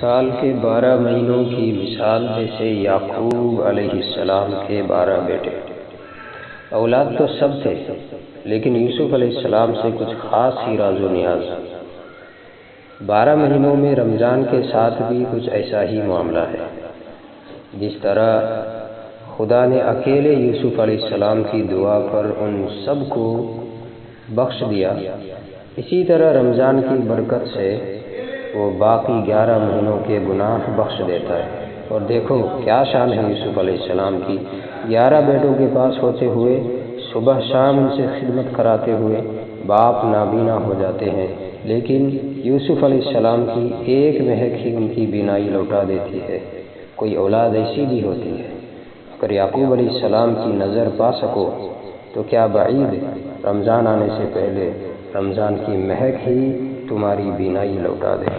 سال کے 12 مہینوں کی مثال جیسے یعقوب علیہ السلام کے 12 بیٹے۔ اولاد تو سب تھے، لیکن یوسف علیہ السلام سے کچھ خاص ہی راز و نیاز۔ 12 مہینوں میں رمضان کے ساتھ بھی کچھ ایسا ہی معاملہ ہے۔ جس طرح خدا نے اکیلے یوسف علیہ السلام کی دعا پر ان سب کو بخش دیا، اسی طرح رمضان کی برکت سے وہ باقی 11 مہینوں کے گناہ بخش دیتا ہے۔ اور دیکھو کیا شان ہے یوسف علیہ السلام کی، 11 بیٹوں کے پاس ہوتے ہوئے صبح شام ان سے خدمت کراتے ہوئے باپ نابینا ہو جاتے ہیں، لیکن یوسف علیہ السلام کی ایک مہک ہی ان کی بینائی لوٹا دیتی ہے۔ کوئی اولاد ایسی بھی ہوتی ہے، اگر یعقوب علیہ السلام کی نظر پا سکو تو کیا بعید رمضان آنے سے پہلے رمضان کی مہک ہی تمہاری بینائی لوٹا دے۔